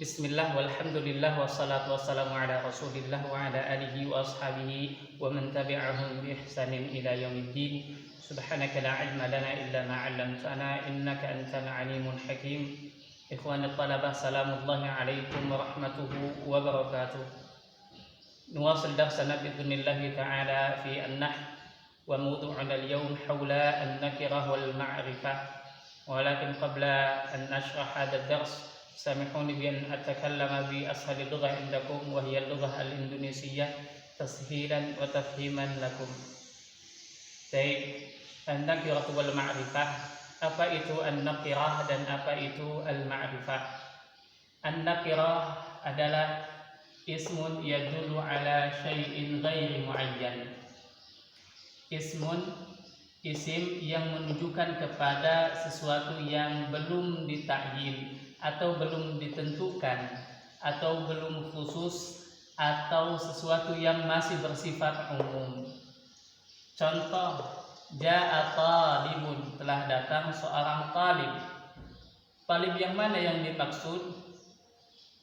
Bismillah walhamdulillah wassalatu wassalamu ala rasulillah wa ala alihi wa ashabihi wa man tabi'ahum bi ihsanin ila yaumiddin. Subhanaka la ilma lana illa ma 'allamtana innaka antal alimul hakim. Ikhwani talabah, salamullahi alaikum warahmatuhu wabarakatuh. Nuwasil darsana bi'idhnillahi ta'ala fi an-nahl wa mawdu'una al-yawm hawla an-nakirah wal ma'rifah. Walakin qabla an nashrah hadha ad-dars سامحوني بأن أتكلم بأسهل اللغة عندكم وهي اللغة الإندونيسية تسهيلا وتفهيما لكم. Baik, an-nakirah wal ma'rifah. Apa itu an-nakirah dan apa itu al-ma'rifah? An-nakirah adalah ismun yadullu ala syai'in ghairi muayyan. Isim yang menunjukkan kepada sesuatu yang belum ditakyin atau belum ditentukan atau belum khusus atau sesuatu yang masih bersifat umum. Contoh, ja'a talibun, telah datang seorang talib. Talib yang mana yang dimaksud?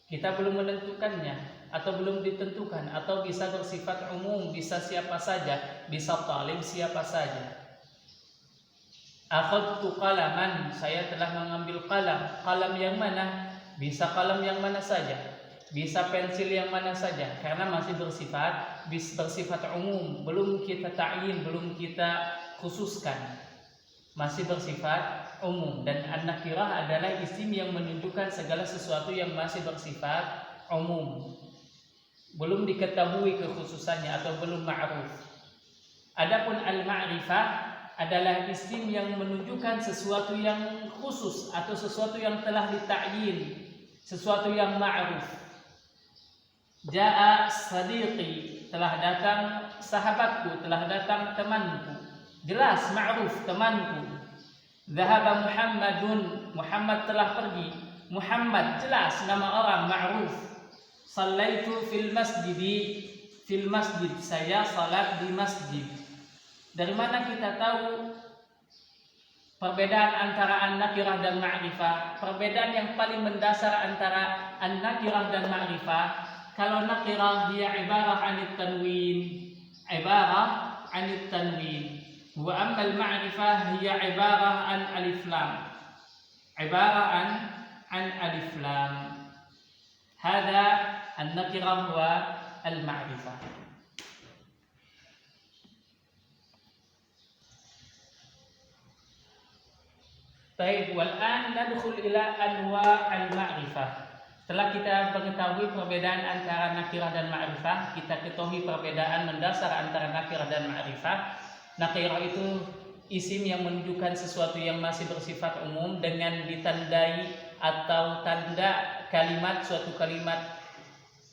Kita belum menentukannya atau belum ditentukan, atau bisa bersifat umum, bisa siapa saja, bisa talib siapa saja. Akhadtu qalaman, saya telah mengambil qalam. Qalam yang mana? Bisa qalam yang mana saja, bisa pensil yang mana saja, karena masih bersifat umum, belum kita ta'yin, belum kita khususkan, masih bersifat umum. Dan an-nakirah adalah isim yang menunjukkan segala sesuatu yang masih bersifat umum, belum diketahui kekhususannya atau belum ma'ruf. Adapun al-ma'rifah adalah isim yang menunjukkan sesuatu yang khusus atau sesuatu yang telah ditakyin, sesuatu yang ma'ruf. Ja'a sadiqi, telah datang sahabatku, telah datang temanku, jelas ma'ruf, temanku. Dhahaba Muhammadun, Muhammad telah pergi. Muhammad jelas nama orang, ma'ruf. Sallaitu fil masjid, saya salat di masjid. Dari mana kita tahu perbedaan antara an-nakirah dan ma'rifah? Perbedaan yang paling mendasar antara an-nakirah dan ma'rifah, kalau nakirah dia ibarah anit tanwin, wa amma al-ma'rifah hiya ibarah an alif lam, an alif lam. Hada an-nakirah wa al-ma'rifah. Baik, wal'an nadkhul ila anwa' al-ma'rifah. Setelah kita mengetahui perbedaan antara nakirah dan ma'rifah, kita ketahui perbedaan mendasar antara nakirah dan ma'rifah. Nakirah itu isim yang menunjukkan sesuatu yang masih bersifat umum dengan ditandai atau tanda kalimat, suatu kalimat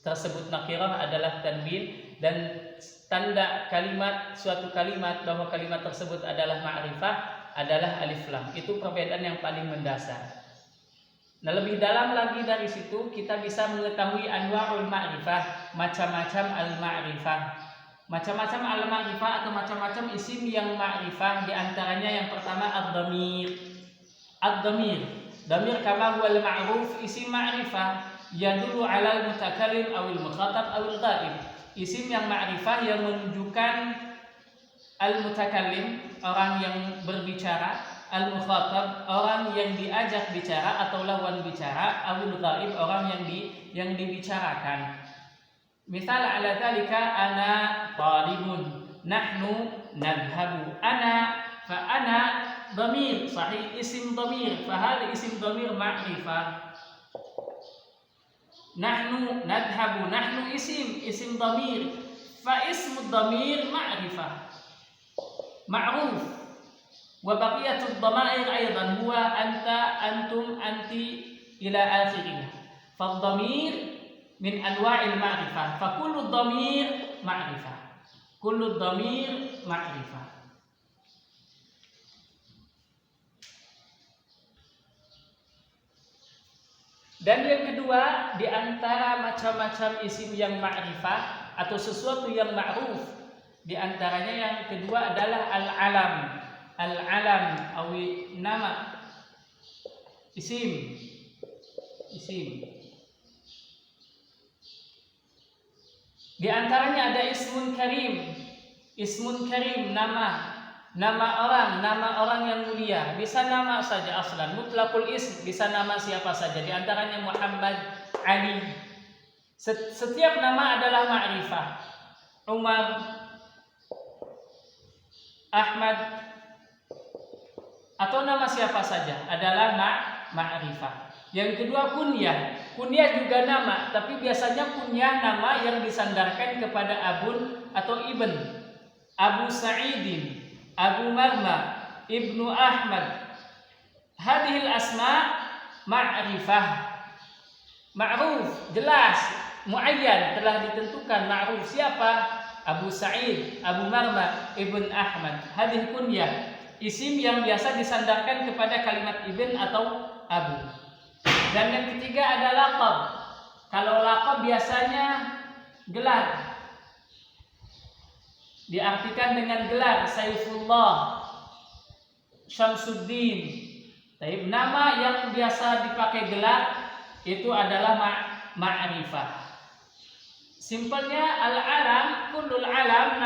tersebut nakirah adalah tanwin, dan tanda kalimat, suatu kalimat bahwa kalimat tersebut adalah ma'rifah adalah alif lam. Itu perbedaan yang paling mendasar. Nah, lebih dalam lagi dari situ kita bisa mengetahui anwa'ul ma'rifah, macam-macam al-ma'rifah. Macam-macam al-ma'rifah atau macam-macam isim yang ma'rifah, di antaranya yang pertama ad-dhamir. Dhamir kama huwa al-ma'ruf, isim ma'rifah yadullu 'ala al-mutakallim aw al-mukhatab aw al-ghaib. Isim yang ma'rifah yang menunjukkan al-mutakallim, orang yang berbicara, al-mukhatab, orang yang diajak bicara atau lawan bicara, awil ghaib, orang yang dibicarakan. Misal ala dzalika ana talibun, nahnu nadhhabu. Ana, fa ana dhamir, sahih isim dhamir, fa hadha isim dhamir ma'rifah. Nahnu nadhhabu, nahnu isim dhamir, fa ismu dhamir ma'rifah ma'ruf. Wa baqiyatud dhamair aidan huwa anta, antum, anti ila akhirih. Fa dhamir min anwa'il ma'rifah, fa kullu dhamir ma'rifah. Kullu dhamir ma'rifah. Dan yang kedua, di antara macam-macam isim yang ma'rifah atau sesuatu yang ma'ruf, di antaranya yang kedua adalah al-alam. Al-alam awi nama, isim. Di antaranya ada ismun karim. Ismun karim, nama orang yang mulia. Bisa nama saja aslan, mutlaqul ism, bisa nama siapa saja. Di antaranya Muhammad, Ali. Setiap nama adalah ma'rifah. Umar, Ahmad, atau nama siapa saja adalah ma'rifah. Yang kedua kunyah. Kunyah juga nama, tapi biasanya kunyah nama yang disandarkan kepada abun atau ibn. Abu Sa'idin, Abu Marma, Ibnu Ahmad. Hadhil asma ma'rifah. Ma'ruf, jelas, muayyan, telah ditentukan. Ma'ruf siapa? Abu Sa'id, Abu Marma, Ibn Ahmad. Hadhil kunyah, isim yang biasa disandarkan kepada kalimat ibn atau abu. Dan yang ketiga ada laqab. Kalau laqab biasanya gelar, diartikan dengan gelar, Saifullah, Syamsuddin. Tapi nama yang biasa dipakai gelar itu adalah ma'rifah. Simpelnya al-alam, kullul alam,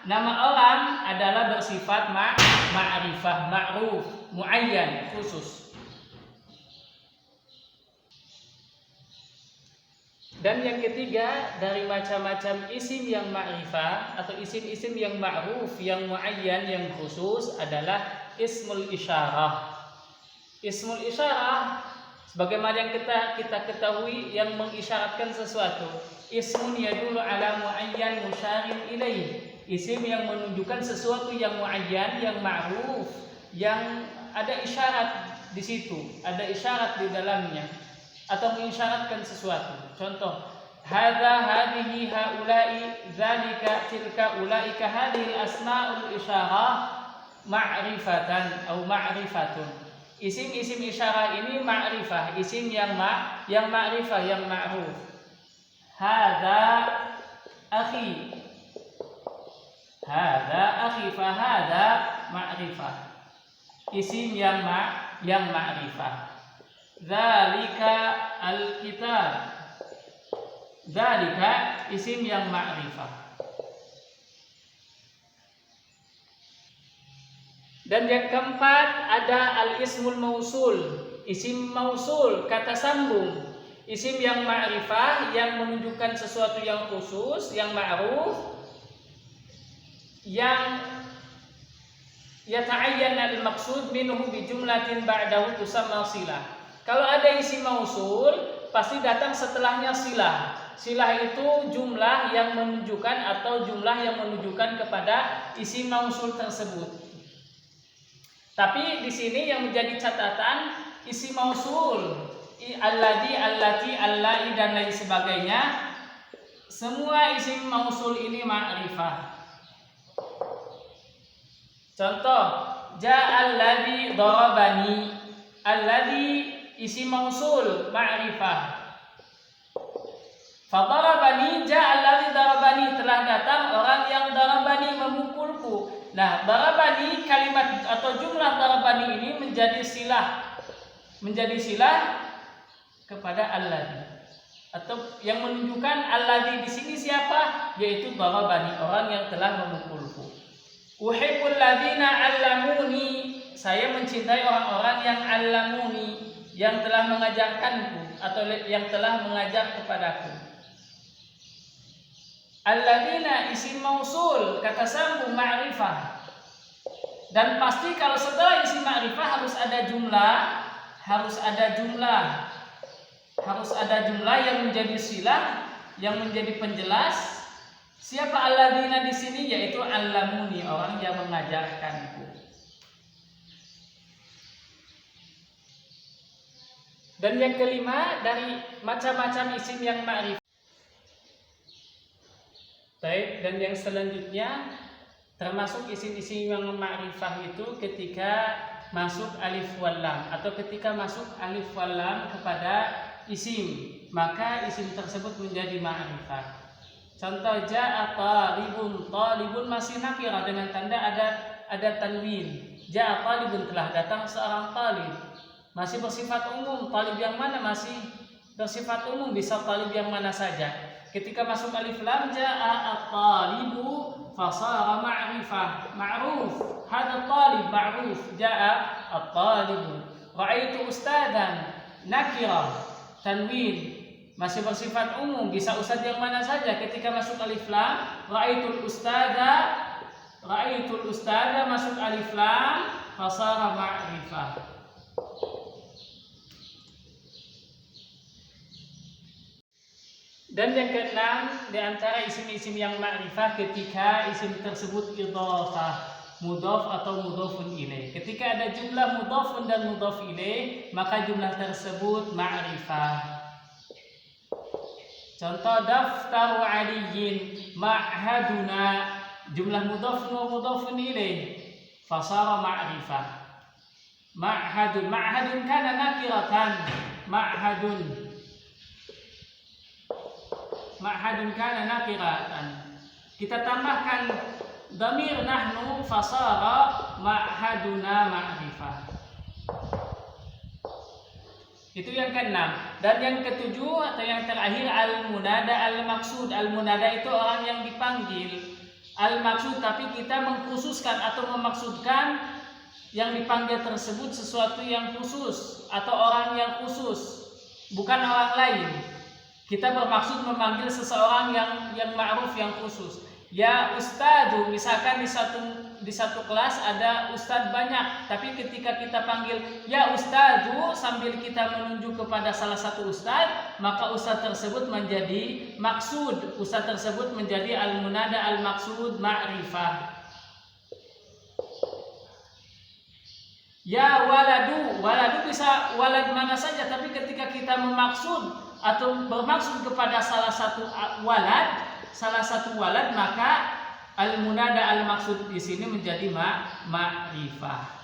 nama orang adalah bersifat ma'rifah, ma'ruf, muayyan, khusus. Dan yang ketiga dari macam-macam isim yang ma'rifah atau isim-isim yang ma'ruf, yang muayyan, yang khusus adalah ismul isyarah. Ismul isyarah sebagaimana yang kita ketahui yang mengisyaratkan sesuatu. Ismun yadullu ala muayyan musyarin ilaih. Isim yang menunjukkan sesuatu yang muayyan, yang ma'ruf, yang ada isyarat di situ, ada isyarat di dalamnya atau mengisyaratkan sesuatu. Contoh, hadza, hadhihi, haula'i, dzalika, tilka, ulaika. Hadhil asma'ul isyarah ma'rifatan atau ma'rifatun. Isim-isim isyarah ini ma'rifah, isim yang ma'rifah, yang ma'ruf. Hadza akhi, hadza akhi, fa hadza ma'rifah, isim yang ma'rifah. Dzalika al-kitab, dzalika isim yang ma'rifah. Dan yang keempat ada al-ismul mausul, isim mausul, kata sambung, isim yang ma'rifah yang menunjukkan sesuatu yang khusus, yang ma'ruf, yang yata'ayyan al-maqsud minhu bi jumlatin ba'dahu tusamma silah. Kalau ada isim mausul pasti datang setelahnya silah. Silah itu jumlah yang menunjukkan atau jumlah yang menunjukkan kepada isim mausul tersebut. Tapi di sini yang menjadi catatan isim mausul, alladhi, allati, allai dan lain sebagainya, semua isim mausul ini ma'rifah. Contoh, ja'alladhi darabani. Alladhi isim mausul ma'rifah. Fadarabani, ja'alladhi darabani, telah datang orang yang darabani, memukulku. Nah, darabani, kalimat atau jumlah darabani ini menjadi silah kepada alladhi, atau yang menunjukkan alladhi di sini siapa? Yaitu darabani, orang yang telah memukulku. Uhibbul ladzina 'allamuni, saya mencintai orang-orang yang 'allamuni, yang telah mengajarkanku atau yang telah mengajar kepadaku. Alladzina isim mausul, kata sambung ma'rifah. Dan pasti kalau setelah isim ma'rifah harus ada jumlah yang menjadi silah, yang menjadi penjelas. Siapa alladzina di sini? Yaitu 'allamuni, orang yang mengajarkanku. Dan yang kelima dari macam-macam isim yang ma'rifah. Baik, dan yang selanjutnya termasuk isim-isim yang ma'rifah itu ketika masuk alif wal lam atau ketika masuk alif wal lam kepada isim, maka isim tersebut menjadi ma'rifah. Contoh, ja'a talibun, talibun masih nakirah dengan tanda ada tanwin. Ja'a talibun, telah datang seorang talib, masih bersifat umum. Talib yang mana? Masih bersifat umum, bisa talib yang mana saja. Ketika masuk alif lam, jaa at-talibu fasara ma'rifah, ma'ruf. Hada talib ma'ruf, jaa at-talibu. Ra'aitu ustadzan, nakirah, tanwin, masih bersifat umum, bisa ustadz yang mana saja. Ketika masuk alif lam, ra'aitul ustadza masuk alif lam, fasara ma'rifah. Dan yang keenam, di antara isim-isim yang ma'rifah ketika isim tersebut idhofah, mudhof atau mudhofun ilaih. Ketika ada jumlah mudhofun dan mudhof ilaih, maka jumlah tersebut ma'rifah. Contoh, daftaru aliyin ma'haduna, jumlah mudhofun wa mudhofun ilaih, fasara ma'rifah. Ma'hadun kana nakiratan, ma'hadun kana nakiratan. Kita tambahkan dhamir nahnu, fasara ma'haduna ma'rifah. Itu yang keenam. Dan yang ketujuh atau yang terakhir, al-munada al-maksud. Al-munada itu orang yang dipanggil. Al-maksud, tapi kita mengkhususkan atau memaksudkan yang dipanggil tersebut sesuatu yang khusus atau orang yang khusus, bukan orang lain. Kita bermaksud memanggil seseorang yang ma'ruf, yang khusus. Ya ustadu, misalkan di satu kelas ada ustadz banyak, tapi ketika kita panggil ya ustadu sambil kita menunjuk kepada salah satu ustadz, maka ustadz tersebut menjadi maksud. Ustadz tersebut menjadi al-munada al-maksud ma'rifah. Ya waladu bisa walad mana saja, tapi ketika kita memaksud atau bermaksud kepada salah satu walad, maka al-munada al-maksud di sini menjadi ma'rifah.